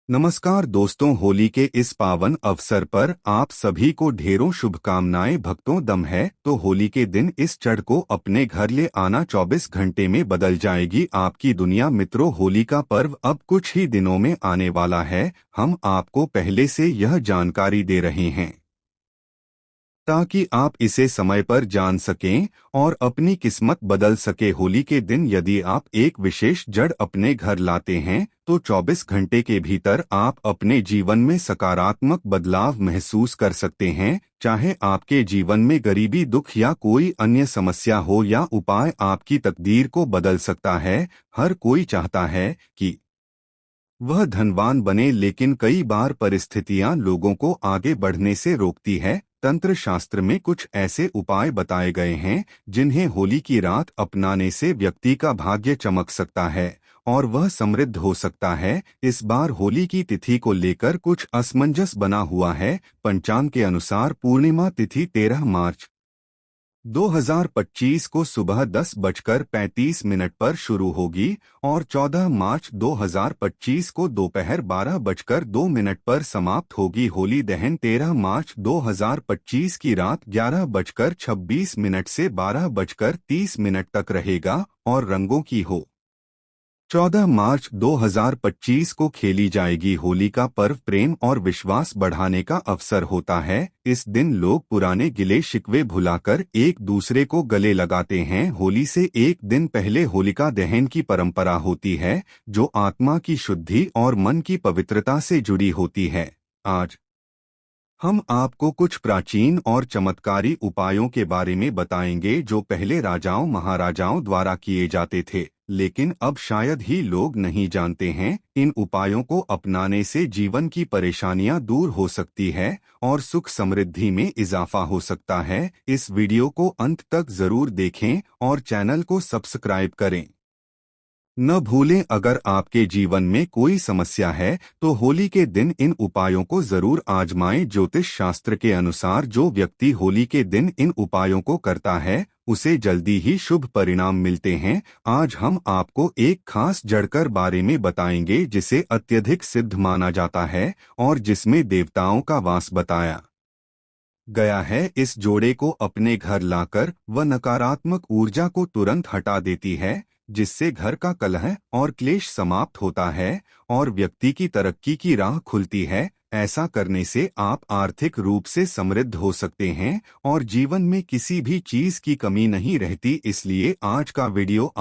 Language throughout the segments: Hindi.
नमस्कार दोस्तों, होली के इस पावन अवसर पर आप सभी को ढेरों शुभकामनाएं। भक्तों, दम है तो होली के दिन इस चढ़ को अपने घर ले आना। 24 घंटे में बदल जाएगी आपकी दुनिया। मित्रों, होली का पर्व अब कुछ ही दिनों में आने वाला है। हम आपको पहले से यह जानकारी दे रहे हैं ताकि आप इसे समय पर जान सकें और अपनी किस्मत बदल सके। होली के दिन यदि आप एक विशेष जड़ अपने घर लाते हैं तो 24 घंटे के भीतर आप अपने जीवन में सकारात्मक बदलाव महसूस कर सकते हैं। चाहे आपके जीवन में गरीबी, दुख या कोई अन्य समस्या हो, या उपाय आपकी तकदीर को बदल सकता है। हर कोई चाहता है कि वह धनवान बने, लेकिन कई बार परिस्थितियां लोगों को आगे बढ़ने से रोकती है। तंत्र शास्त्र में कुछ ऐसे उपाय बताए गए हैं जिन्हें होली की रात अपनाने से व्यक्ति का भाग्य चमक सकता है और वह समृद्ध हो सकता है। इस बार होली की तिथि को लेकर कुछ असमंजस बना हुआ है। पंचांग के अनुसार पूर्णिमा तिथि 13 मार्च 2025 को सुबह 10:35 पर शुरू होगी और 14 मार्च 2025 को दोपहर 12:02 पर समाप्त होगी। होली दहन 13 मार्च 2025 की रात 11:26 से 12:30 तक रहेगा और रंगों की हो 14 मार्च 2025 को खेली जाएगी। होली का पर्व प्रेम और विश्वास बढ़ाने का अवसर होता है। इस दिन लोग पुराने गिले शिकवे भुलाकर एक दूसरे को गले लगाते हैं। होली से एक दिन पहले होलिका दहन की परंपरा होती है, जो आत्मा की शुद्धि और मन की पवित्रता से जुड़ी होती है। आज हम आपको कुछ प्राचीन और चमत्कारी उपायों के बारे में बताएंगे जो पहले राजाओं महाराजाओं द्वारा किए जाते थे, लेकिन अब शायद ही लोग नहीं जानते हैं। इन उपायों को अपनाने से जीवन की परेशानियां दूर हो सकती है और सुख समृद्धि में इजाफा हो सकता है। इस वीडियो को अंत तक जरूर देखें और चैनल को सब्सक्राइब करें। न भूलें, अगर आपके जीवन में कोई समस्या है तो होली के दिन इन उपायों को जरूर आजमाएं। ज्योतिष शास्त्र के अनुसार जो व्यक्ति होली के दिन इन उपायों को करता है उसे जल्दी ही शुभ परिणाम मिलते हैं। आज हम आपको एक खास जड़कर बारे में बताएंगे जिसे अत्यधिक सिद्ध माना जाता है और जिसमें देवताओं का वास बताया गया है। इस जोड़े को अपने घर लाकर वह नकारात्मक ऊर्जा को तुरंत हटा देती है, जिससे घर का कलह और क्लेश समाप्त होता है और व्यक्ति की तरक्की की राह खुलती है। ऐसा करने से आप आर्थिक रूप से समृद्ध हो सकते हैं और जीवन में किसी भी चीज की कमी नहीं रहती। इसलिए आज का वीडियो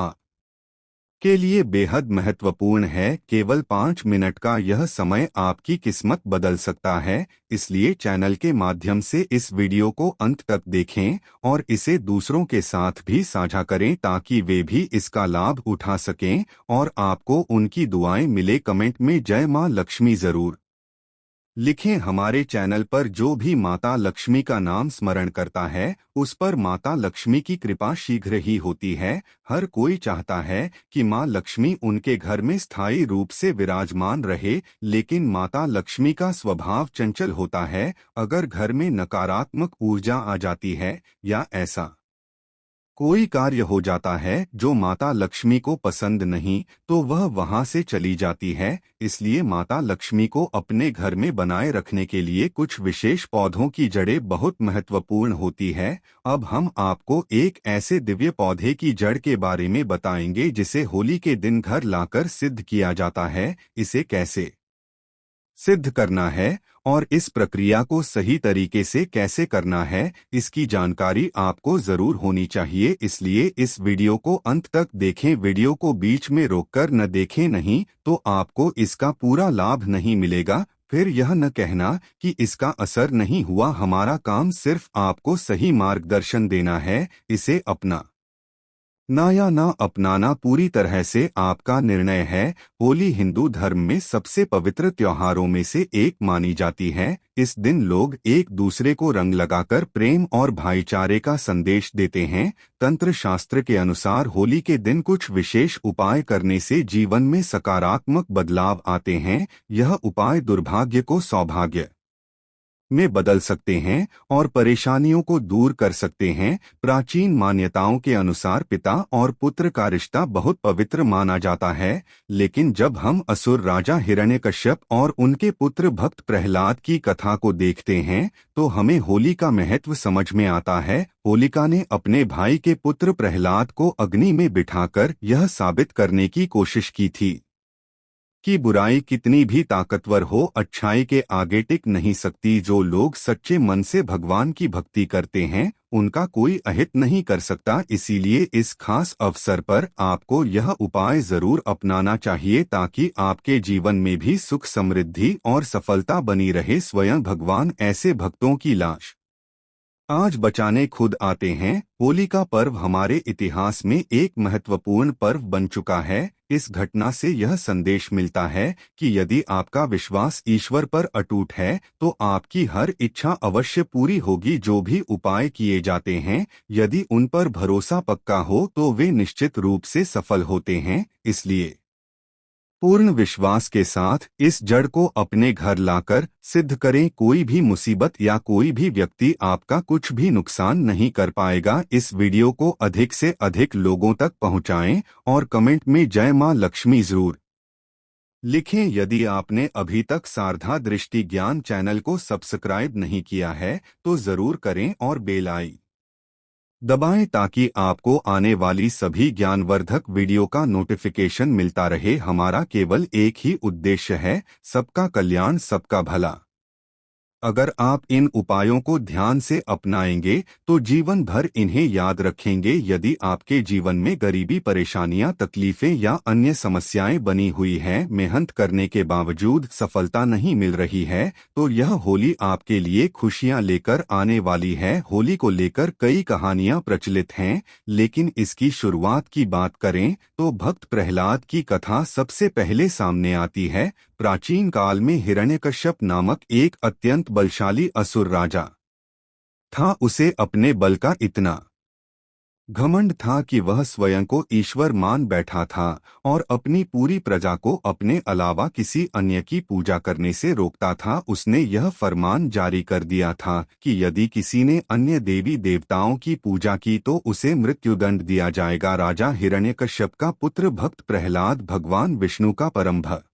के लिए बेहद महत्वपूर्ण है। केवल 5 मिनट का यह समय आपकी किस्मत बदल सकता है। इसलिए चैनल के माध्यम से इस वीडियो को अंत तक देखें और इसे दूसरों के साथ भी साझा करें ताकि वे भी इसका लाभ उठा सकें और आपको उनकी दुआएं मिले। कमेंट में जय मां लक्ष्मी जरूर लिखें। हमारे चैनल पर जो भी माता लक्ष्मी का नाम स्मरण करता है उस पर माता लक्ष्मी की कृपा शीघ्र ही होती है। हर कोई चाहता है कि मां लक्ष्मी उनके घर में स्थायी रूप से विराजमान रहे, लेकिन माता लक्ष्मी का स्वभाव चंचल होता है। अगर घर में नकारात्मक ऊर्जा आ जाती है या ऐसा कोई कार्य हो जाता है जो माता लक्ष्मी को पसंद नहीं, तो वह वहां से चली जाती है। इसलिए माता लक्ष्मी को अपने घर में बनाए रखने के लिए कुछ विशेष पौधों की जड़ें बहुत महत्वपूर्ण होती है। अब हम आपको एक ऐसे दिव्य पौधे की जड़ के बारे में बताएंगे जिसे होली के दिन घर लाकर सिद्ध किया जाता है। इसे कैसे सिद्ध करना है और इस प्रक्रिया को सही तरीके से कैसे करना है, इसकी जानकारी आपको जरूर होनी चाहिए। इसलिए इस वीडियो को अंत तक देखें। वीडियो को बीच में रोककर न देखें, नहीं तो आपको इसका पूरा लाभ नहीं मिलेगा। फिर यह न कहना कि इसका असर नहीं हुआ। हमारा काम सिर्फ आपको सही मार्गदर्शन देना है। इसे अपना ना या ना अपनाना पूरी तरह से आपका निर्णय है। होली हिंदू धर्म में सबसे पवित्र त्योहारों में से एक मानी जाती है। इस दिन लोग एक दूसरे को रंग लगाकर प्रेम और भाईचारे का संदेश देते हैं। तंत्र शास्त्र के अनुसार होली के दिन कुछ विशेष उपाय करने से जीवन में सकारात्मक बदलाव आते हैं। यह उपाय दुर्भाग्य को सौभाग्य में बदल सकते हैं और परेशानियों को दूर कर सकते हैं। प्राचीन मान्यताओं के अनुसार पिता और पुत्र का रिश्ता बहुत पवित्र माना जाता है, लेकिन जब हम असुर राजा हिरण्यकश्यप और उनके पुत्र भक्त प्रहलाद की कथा को देखते हैं तो हमें होली का महत्व समझ में आता है। होलिका ने अपने भाई के पुत्र प्रहलाद को अग्नि में बिठाकर यह साबित करने की कोशिश की थी कि बुराई कितनी भी ताकतवर हो, अच्छाई के आगे टिक नहीं सकती। जो लोग सच्चे मन से भगवान की भक्ति करते हैं उनका कोई अहित नहीं कर सकता। इसीलिए इस खास अवसर पर आपको यह उपाय जरूर अपनाना चाहिए ताकि आपके जीवन में भी सुख, समृद्धि और सफलता बनी रहे। स्वयं भगवान ऐसे भक्तों की लाश आज बचाने खुद आते हैं। होली का पर्व हमारे इतिहास में एक महत्वपूर्ण पर्व बन चुका है। इस घटना से यह संदेश मिलता है कि यदि आपका विश्वास ईश्वर पर अटूट है तो आपकी हर इच्छा अवश्य पूरी होगी। जो भी उपाय किए जाते हैं, यदि उन पर भरोसा पक्का हो तो वे निश्चित रूप से सफल होते हैं। इसलिए पूर्ण विश्वास के साथ इस जड़ को अपने घर लाकर सिद्ध करें। कोई भी मुसीबत या कोई भी व्यक्ति आपका कुछ भी नुकसान नहीं कर पाएगा। इस वीडियो को अधिक से अधिक लोगों तक पहुंचाएं और कमेंट में जय मां लक्ष्मी जरूर लिखें। यदि आपने अभी तक शारदा दृष्टि ज्ञान चैनल को सब्सक्राइब नहीं किया है तो जरूर करें और बेल आइकन दबाएं ताकि आपको आने वाली सभी ज्ञानवर्धक वीडियो का नोटिफिकेशन मिलता रहे। हमारा केवल एक ही उद्देश्य है, सबका कल्याण, सबका भला। अगर आप इन उपायों को ध्यान से अपनाएंगे तो जीवन भर इन्हें याद रखेंगे। यदि आपके जीवन में गरीबी, परेशानियां, तकलीफें या अन्य समस्याएं बनी हुई हैं, मेहनत करने के बावजूद सफलता नहीं मिल रही है, तो यह होली आपके लिए खुशियां लेकर आने वाली है। होली को लेकर कई कहानियां प्रचलित हैं, लेकिन इसकी शुरुआत की बात करें तो भक्त प्रहलाद की कथा सबसे पहले सामने आती है। प्राचीन काल में हिरण्यकश्यप नामक एक अत्यंत बलशाली असुर राजा था। उसे अपने बल का इतना घमंड था कि वह स्वयं को ईश्वर मान बैठा था और अपनी पूरी प्रजा को अपने अलावा किसी अन्य की पूजा करने से रोकता था। उसने यह फरमान जारी कर दिया था कि यदि किसी ने अन्य देवी देवताओं की पूजा की तो उसे मृत्युदंड दिया जाएगा। राजा हिरण्यकश्यप का पुत्र भक्त प्रहलाद भगवान विष्णु का परम भक्त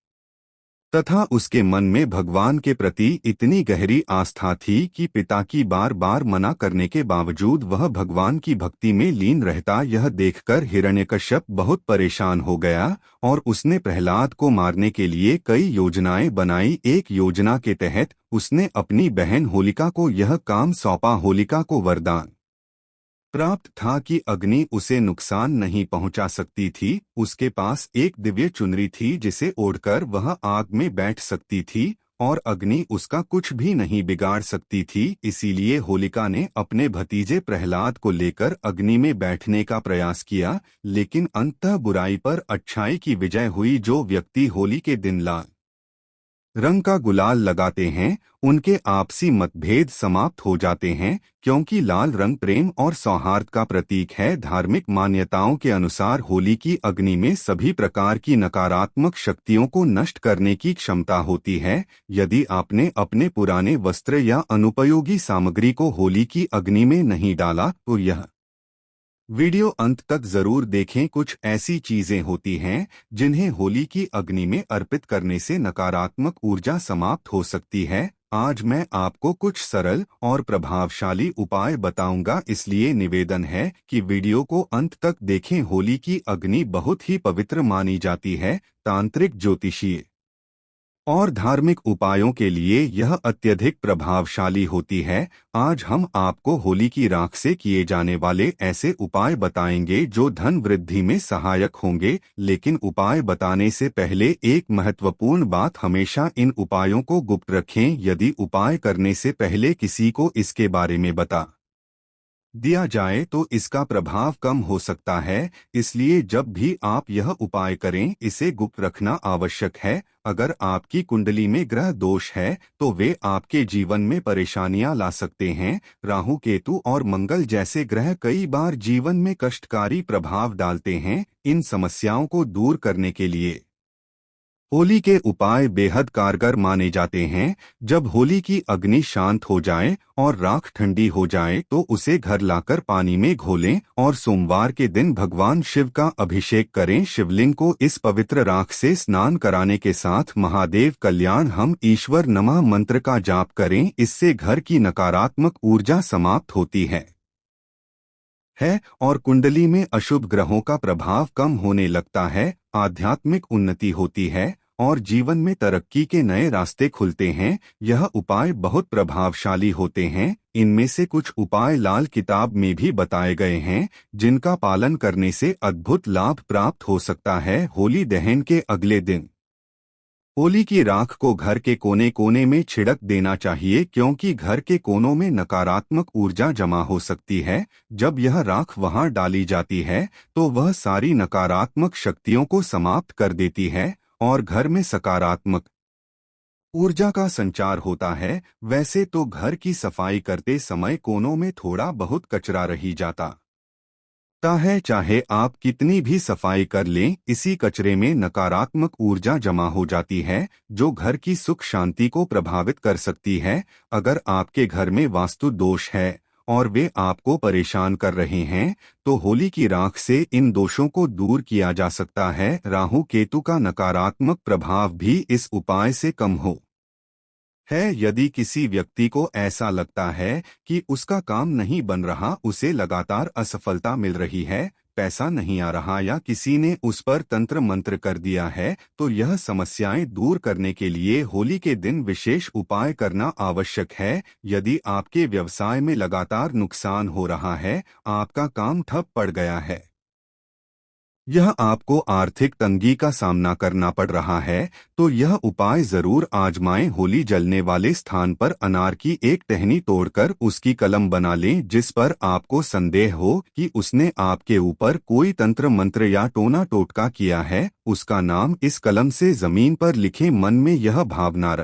तथा उसके मन में भगवान के प्रति इतनी गहरी आस्था थी कि पिता की बार बार मना करने के बावजूद वह भगवान की भक्ति में लीन रहता। यह देखकर हिरण्यकश्यप बहुत परेशान हो गया और उसने प्रहलाद को मारने के लिए कई योजनाएं बनाई। एक योजना के तहत उसने अपनी बहन होलिका को यह काम सौंपा। होलिका को वरदान प्राप्त था कि अग्नि उसे नुकसान नहीं पहुंचा सकती थी। उसके पास एक दिव्य चुनरी थी जिसे ओढ़कर वह आग में बैठ सकती थी और अग्नि उसका कुछ भी नहीं बिगाड़ सकती थी। इसीलिए होलिका ने अपने भतीजे प्रहलाद को लेकर अग्नि में बैठने का प्रयास किया, लेकिन अंततः बुराई पर अच्छाई की विजय हुई। जो व्यक्ति होली के दिन लाल रंग का गुलाल लगाते हैं उनके आपसी मतभेद समाप्त हो जाते हैं, क्योंकि लाल रंग प्रेम और सौहार्द का प्रतीक है। धार्मिक मान्यताओं के अनुसार होली की अग्नि में सभी प्रकार की नकारात्मक शक्तियों को नष्ट करने की क्षमता होती है। यदि आपने अपने पुराने वस्त्र या अनुपयोगी सामग्री को होली की अग्नि में नहीं डाला तो यह वीडियो अंत तक जरूर देखें। कुछ ऐसी चीजें होती हैं जिन्हें होली की अग्नि में अर्पित करने से नकारात्मक ऊर्जा समाप्त हो सकती है। आज मैं आपको कुछ सरल और प्रभावशाली उपाय बताऊंगा, इसलिए निवेदन है कि वीडियो को अंत तक देखें। होली की अग्नि बहुत ही पवित्र मानी जाती है। तांत्रिक, ज्योतिषीय और धार्मिक उपायों के लिए यह अत्यधिक प्रभावशाली होती है। आज हम आपको होली की राख से किए जाने वाले ऐसे उपाय बताएंगे जो धन वृद्धि में सहायक होंगे। लेकिन उपाय बताने से पहले एक महत्वपूर्ण बात, हमेशा इन उपायों को गुप्त रखें। यदि उपाय करने से पहले किसी को इसके बारे में बता दिया जाए तो इसका प्रभाव कम हो सकता है। इसलिए जब भी आप यह उपाय करें इसे गुप्त रखना आवश्यक है। अगर आपकी कुंडली में ग्रह दोष है तो वे आपके जीवन में परेशानियां ला सकते हैं। राहु, केतु और मंगल जैसे ग्रह कई बार जीवन में कष्टकारी प्रभाव डालते हैं। इन समस्याओं को दूर करने के लिए होली के उपाय बेहद कारगर माने जाते हैं। जब होली की अग्नि शांत हो जाए और राख ठंडी हो जाए तो उसे घर लाकर पानी में घोलें और सोमवार के दिन भगवान शिव का अभिषेक करें। शिवलिंग को इस पवित्र राख से स्नान कराने के साथ महादेव कल्याण हम ईश्वर नमः मंत्र का जाप करें। इससे घर की नकारात्मक ऊर्जा समाप्त होती है और कुंडली में अशुभ ग्रहों का प्रभाव कम होने लगता है। आध्यात्मिक उन्नति होती है और जीवन में तरक्की के नए रास्ते खुलते हैं। यह उपाय बहुत प्रभावशाली होते हैं। इनमें से कुछ उपाय लाल किताब में भी बताए गए हैं जिनका पालन करने से अद्भुत लाभ प्राप्त हो सकता है। होली दहन के अगले दिन होली की राख को घर के कोने कोने में छिड़क देना चाहिए क्योंकि घर के कोनों में नकारात्मक ऊर्जा जमा हो सकती है। जब यह राख वहां डाली जाती है तो वह सारी नकारात्मक शक्तियों को समाप्त कर देती है और घर में सकारात्मक ऊर्जा का संचार होता है। वैसे तो घर की सफाई करते समय कोनों में थोड़ा बहुत कचरा रही जाता है, चाहे आप कितनी भी सफाई कर लें, इसी कचरे में नकारात्मक ऊर्जा जमा हो जाती है जो घर की सुख शांति को प्रभावित कर सकती है। अगर आपके घर में वास्तु दोष है और वे आपको परेशान कर रहे हैं तो होली की राख से इन दोषों को दूर किया जा सकता है। राहु केतु का नकारात्मक प्रभाव भी इस उपाय से कम हो यदि किसी व्यक्ति को ऐसा लगता है कि उसका काम नहीं बन रहा, उसे लगातार असफलता मिल रही है, पैसा नहीं आ रहा या किसी ने उस पर तंत्र मंत्र कर दिया है, तो यह समस्याएं दूर करने के लिए होली के दिन विशेष उपाय करना आवश्यक है। यदि आपके व्यवसाय में लगातार नुकसान हो रहा है, आपका काम ठप पड़ गया है, यह आपको आर्थिक तंगी का सामना करना पड़ रहा है, तो यह उपाय जरूर आजमाएं। होली जलने वाले स्थान पर अनार की एक टहनी तोड़कर उसकी कलम बना लें। जिस पर आपको संदेह हो कि उसने आपके ऊपर कोई तंत्र मंत्र या टोना टोटका किया है, उसका नाम इस कलम से जमीन पर लिखें। मन में यह भावना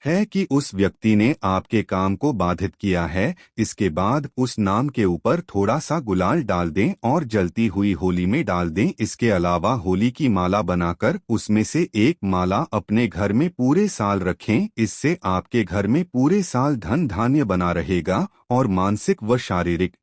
है कि उस व्यक्ति ने आपके काम को बाधित किया है। इसके बाद उस नाम के ऊपर थोड़ा सा गुलाल डाल दें और जलती हुई होली में डाल दें। इसके अलावा होली की माला बनाकर उसमें से एक माला अपने घर में पूरे साल रखें। इससे आपके घर में पूरे साल धन धान्य बना रहेगा और मानसिक व शारीरिक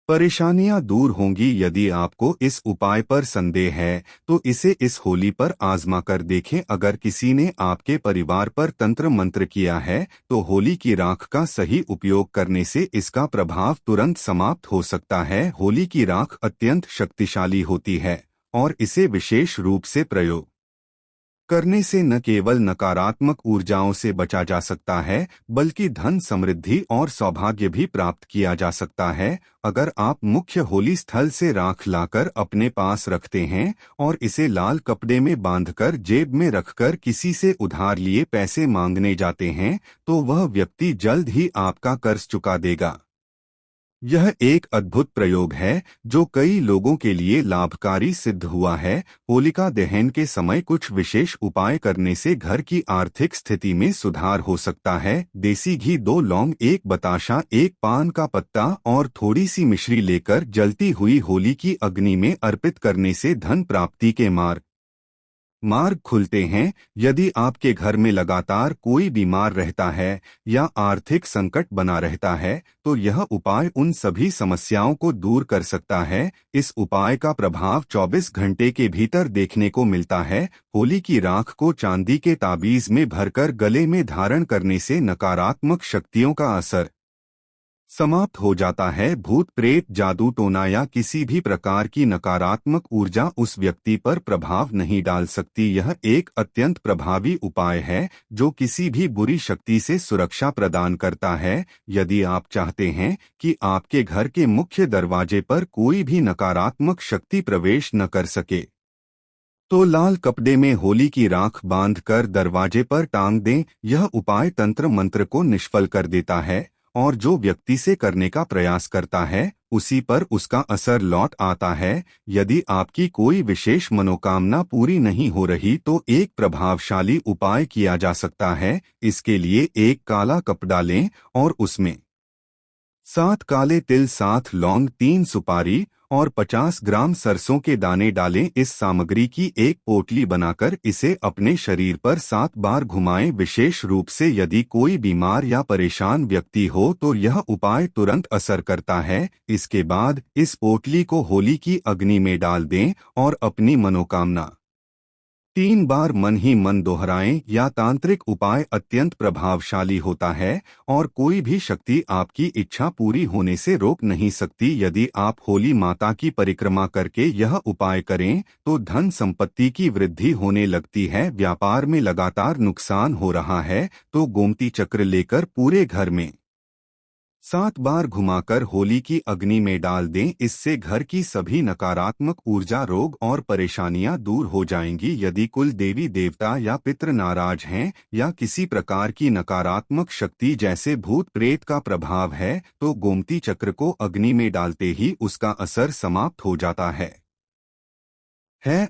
परेशानियां दूर होंगी। यदि आपको इस उपाय पर संदेह है तो इसे इस होली पर आजमा कर देखें। अगर किसी ने आपके परिवार पर तंत्र मंत्र किया है तो होली की राख का सही उपयोग करने से इसका प्रभाव तुरंत समाप्त हो सकता है। होली की राख अत्यंत शक्तिशाली होती है और इसे विशेष रूप से प्रयोग करने से न केवल नकारात्मक ऊर्जाओं से बचा जा सकता है बल्कि धन समृद्धि और सौभाग्य भी प्राप्त किया जा सकता है। अगर आप मुख्य होली स्थल से राख लाकर अपने पास रखते हैं और इसे लाल कपड़े में बांधकर जेब में रखकर किसी से उधार लिए पैसे मांगने जाते हैं तो वह व्यक्ति जल्द ही आपका कर्ज चुका देगा। यह एक अद्भुत प्रयोग है जो कई लोगों के लिए लाभकारी सिद्ध हुआ है। होलिका दहन के समय कुछ विशेष उपाय करने से घर की आर्थिक स्थिति में सुधार हो सकता है। देसी घी, 2 लौंग, 1 बताशा, 1 पान का पत्ता और थोड़ी सी मिश्री लेकर जलती हुई होली की अग्नि में अर्पित करने से धन प्राप्ति के मार्ग खुलते हैं। यदि आपके घर में लगातार कोई बीमार रहता है या आर्थिक संकट बना रहता है तो यह उपाय उन सभी समस्याओं को दूर कर सकता है। इस उपाय का प्रभाव 24 घंटे के भीतर देखने को मिलता है। होली की राख को चांदी के ताबीज में भरकर गले में धारण करने से नकारात्मक शक्तियों का असर समाप्त हो जाता है। भूत प्रेत, जादू टोना या किसी भी प्रकार की नकारात्मक ऊर्जा उस व्यक्ति पर प्रभाव नहीं डाल सकती। यह एक अत्यंत प्रभावी उपाय है जो किसी भी बुरी शक्ति से सुरक्षा प्रदान करता है। यदि आप चाहते हैं कि आपके घर के मुख्य दरवाजे पर कोई भी नकारात्मक शक्ति प्रवेश न कर सके तो लाल कपड़े में होली की राख बांधकर दरवाजे पर टांग दें। यह उपाय तंत्र मंत्र को निष्फल कर देता है और जो व्यक्ति से करने का प्रयास करता है उसी पर उसका असर लौट आता है। यदि आपकी कोई विशेष मनोकामना पूरी नहीं हो रही तो एक प्रभावशाली उपाय किया जा सकता है। इसके लिए एक काला कपड़ा लें और उसमें 7 काले तिल, 7 लौंग, 3 सुपारी और 50 ग्राम सरसों के दाने डालें। इस सामग्री की एक पोटली बनाकर इसे अपने शरीर पर 7 बार घुमाएं। विशेष रूप से यदि कोई बीमार या परेशान व्यक्ति हो तो यह उपाय तुरंत असर करता है। इसके बाद इस पोटली को होली की अग्नि में डाल दें और अपनी मनोकामना 3 बार मन ही मन दोहराएं। या तांत्रिक उपाय अत्यंत प्रभावशाली होता है और कोई भी शक्ति आपकी इच्छा पूरी होने से रोक नहीं सकती। यदि आप होली माता की परिक्रमा करके यह उपाय करें तो धन संपत्ति की वृद्धि होने लगती है। व्यापार में लगातार नुकसान हो रहा है तो गोमती चक्र लेकर पूरे घर में 7 बार घुमाकर होली की अग्नि में डाल दें। इससे घर की सभी नकारात्मक ऊर्जा, रोग और परेशानियां दूर हो जाएंगी। यदि कुल देवी देवता या पितृ नाराज हैं या किसी प्रकार की नकारात्मक शक्ति जैसे भूत प्रेत का प्रभाव है तो गोमती चक्र को अग्नि में डालते ही उसका असर समाप्त हो जाता है।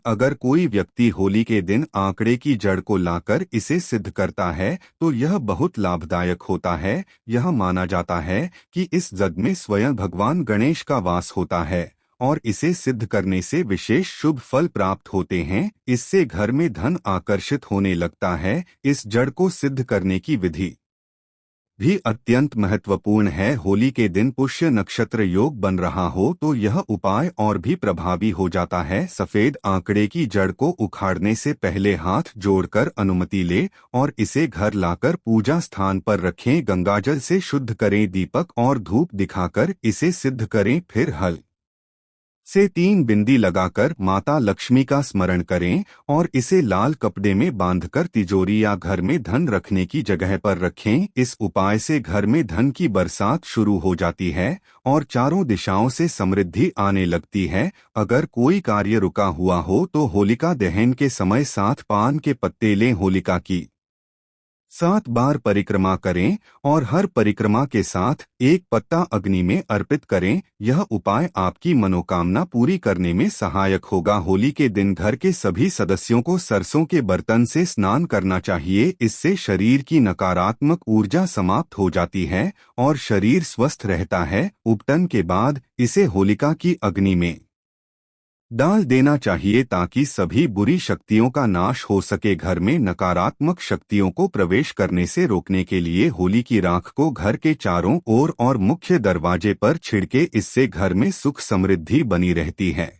अगर कोई व्यक्ति होली के दिन आंकड़े की जड़ को लाकर इसे सिद्ध करता है तो यह बहुत लाभदायक होता है। यह माना जाता है कि इस जग में स्वयं भगवान गणेश का वास होता है और इसे सिद्ध करने से विशेष शुभ फल प्राप्त होते हैं। इससे घर में धन आकर्षित होने लगता है। इस जड़ को सिद्ध करने की विधि भी अत्यंत महत्वपूर्ण है। होली के दिन पुष्य नक्षत्र योग बन रहा हो तो यह उपाय और भी प्रभावी हो जाता है। सफेद आंकड़े की जड़ को उखाड़ने से पहले हाथ जोड़कर अनुमति ले और इसे घर लाकर पूजा स्थान पर रखें। गंगाजल से शुद्ध करें, दीपक और धूप दिखाकर इसे सिद्ध करें। फिर हल से 3 बिंदी लगाकर माता लक्ष्मी का स्मरण करें और इसे लाल कपड़े में बांधकर तिजोरी या घर में धन रखने की जगह पर रखें। इस उपाय से घर में धन की बरसात शुरू हो जाती है और चारों दिशाओं से समृद्धि आने लगती है। अगर कोई कार्य रुका हुआ हो तो होलिका दहन के समय 7 पान के पत्ते लें, होलिका की 7 बार परिक्रमा करें और हर परिक्रमा के साथ एक पत्ता अग्नि में अर्पित करें। यह उपाय आपकी मनोकामना पूरी करने में सहायक होगा। होली के दिन घर के सभी सदस्यों को सरसों के बर्तन से स्नान करना चाहिए। इससे शरीर की नकारात्मक ऊर्जा समाप्त हो जाती है और शरीर स्वस्थ रहता है। उपटन के बाद इसे होलिका की अग्नि में डाल देना चाहिए ताकि सभी बुरी शक्तियों का नाश हो सके। घर में नकारात्मक शक्तियों को प्रवेश करने से रोकने के लिए होली की राख को घर के चारों ओर और मुख्य दरवाजे पर छिड़के। इससे घर में सुख समृद्धि बनी रहती है।